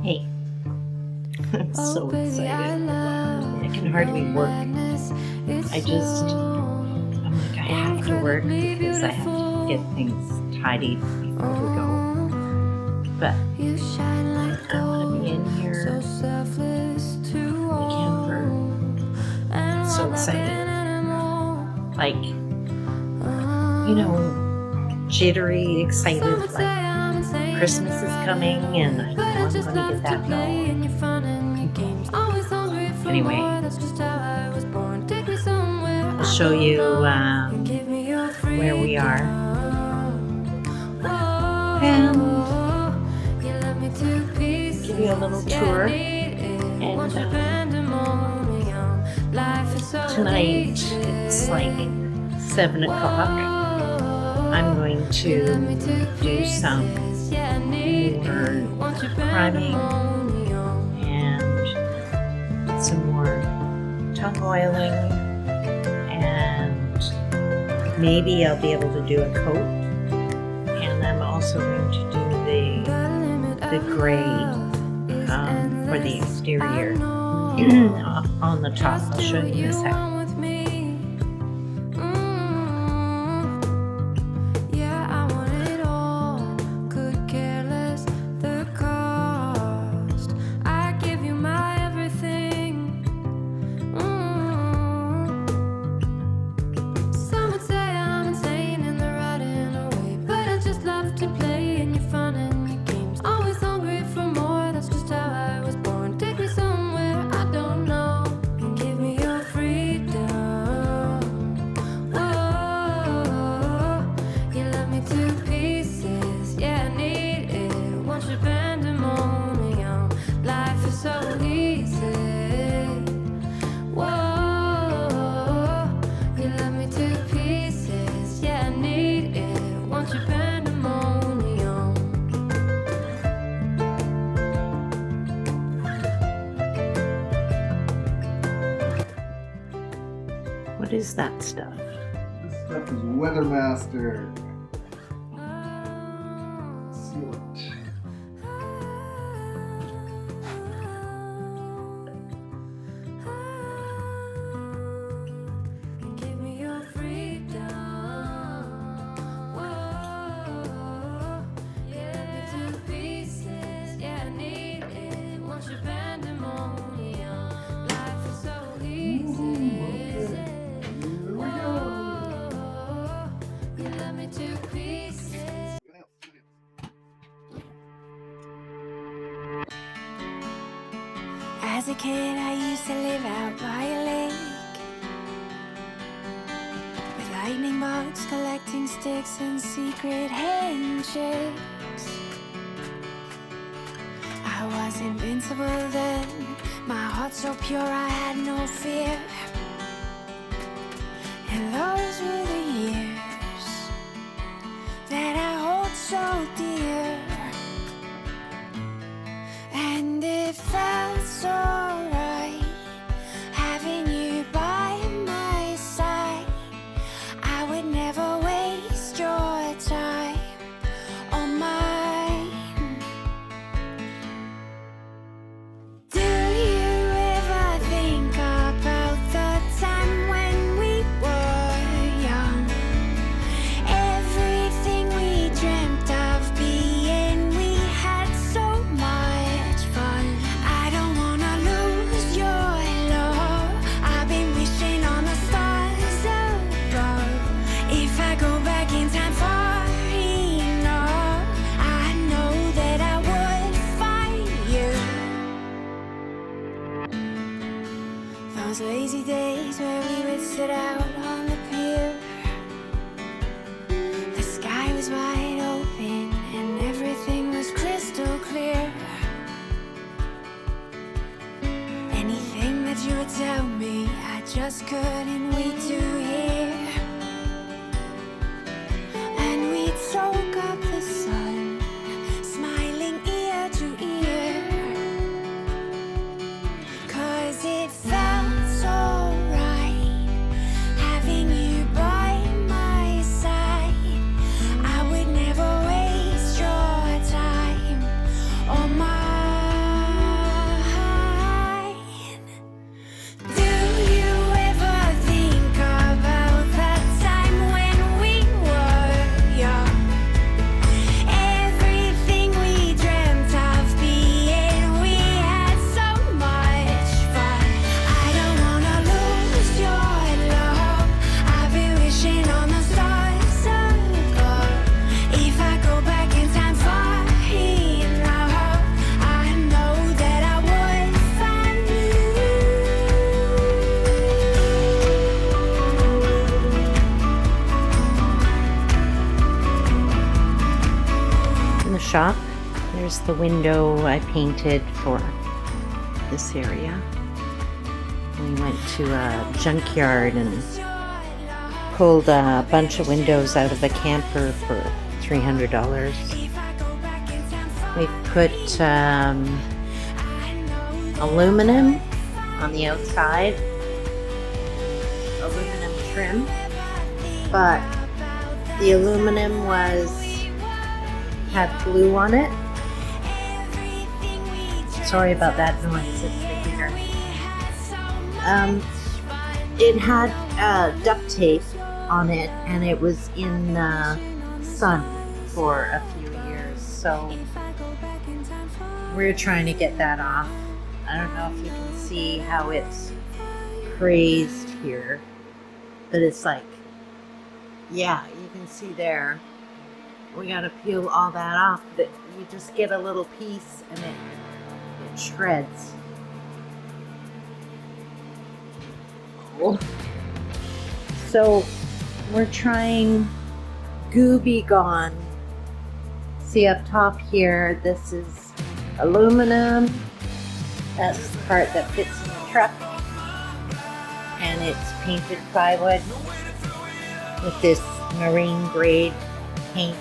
Hey, I'm so excited. I can hardly work. I'm like, I have to work because I have to get things tidied before we go. But I want to be in here again for so excited. Like, jittery, excited, like Christmas is coming and I know I'm going to get that doll. Anyway, I'll show you where we are. And give you a little tour. And tonight it's like 7 o'clock. I'm going to do some more priming and some more tongue oiling, and maybe I'll be able to do a coat. And I'm also going to do the gray for the exterior on the top. I'll show you in a second. What is that stuff? This stuff is Weathermaster sealant. As a kid, I used to live out by a lake with lightning bolts, collecting sticks and secret handshakes. I was invincible then, my heart so pure I had no fear. And those were the years that I hold so dear. And it felt so right having you by my side. I would never waste your time or mine. Do you ever think about the time when we were young? Everything we dreamt of being, we had so much fun. I don't wanna lose your love. I've been wishing on the stars above. If I go back in time far enough, I know that I would find you. Those lazy days where we would sit out on the pier. The sky was wide open and everything was crystal clear. Anything that you would tell me, I just couldn't wait to hear. And we'd soak up the sun, smiling ear to ear. 'Cause it felt so right having you by my side. I would never waste your time or mine. shop. There's the window I painted for this area. We went to a junkyard and pulled a bunch of windows out of a camper for $300. We put aluminum on the outside, aluminum trim, but the aluminum had glue on it. Sorry about that noise, it's the heater. It had duct tape on it, and it was in the sun for a few years, so we're trying to get that off. I don't know if you can see how it's crazed here, but it's like, yeah, you can see there. We gotta peel all that off, but you just get a little piece and it shreds. Cool. So we're trying Goo Be Gone. See up top here, this is aluminum. That's the part that fits in the truck. And it's painted plywood with this marine grade paint.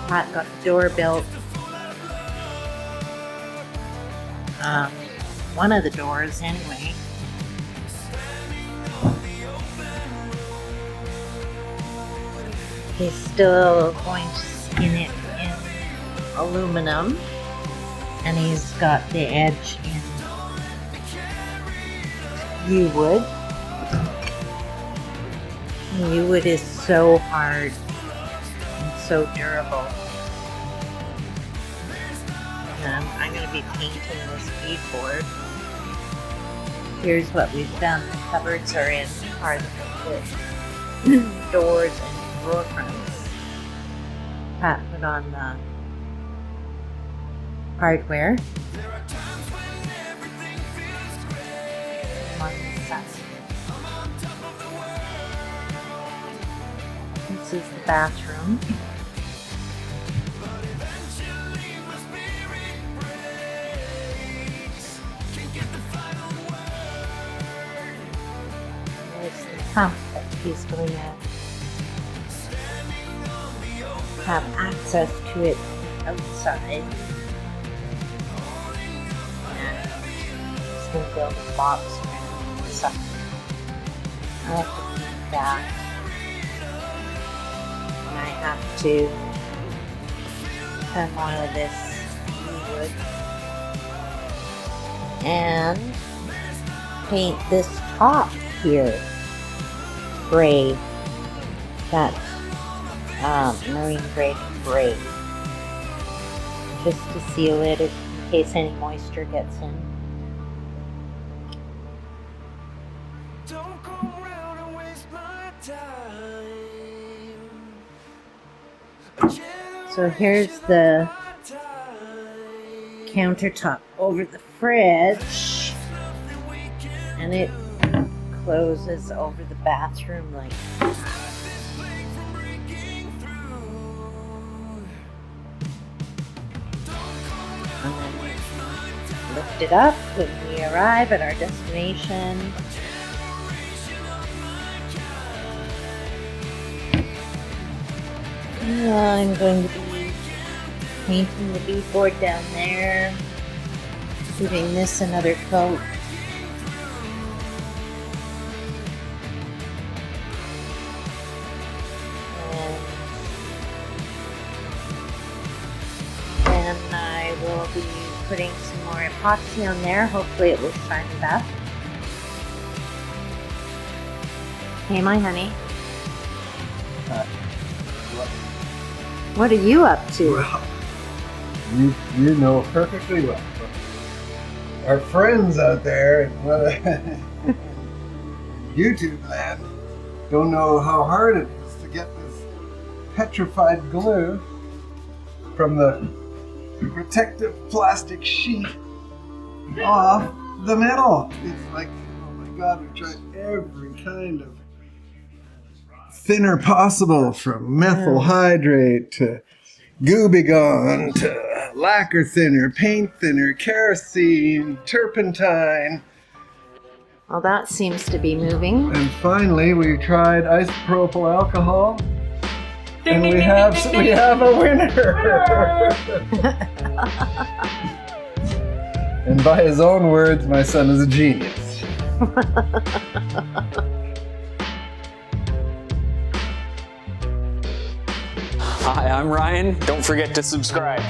Pat got the door built. One of the doors anyway. He's still going to skin it in aluminum, and he's got the edge in U-wood. U-wood is so hard and so durable. I'm going to be painting this beadboard. Here's what we've done. The cupboards are the doors and drawer fronts. Pat put on the hardware. This is the bathroom. There's the pump that he's going to have access to it outside. And he's going to build a box around the side. I have to paint that. And I have to cut one of this wood and paint this top here gray. That's marine grade gray, just to seal it in case any moisture gets in. So here's the countertop over the fridge, and it closes over the bathroom like that. And then we lift it up when we arrive at our destination. I'm going to be painting the beadboard down there, giving this another coat. And then I will be putting some more epoxy on there. Hopefully it will shine it up. Hey, my honey. What are you up to? Well, you know perfectly well. Our friends out there in YouTube land don't know how hard it is to get this petrified glue from the protective plastic sheet off the metal. It's like, oh my God, we've tried every kind of thinner possible, from methyl hydrate to Goobigon to lacquer thinner, paint thinner, kerosene, turpentine. Well, that seems to be moving. And finally, we tried isopropyl alcohol. And we have a winner! And by his own words, my son is a genius. Hi, I'm Ryan. Don't forget to subscribe.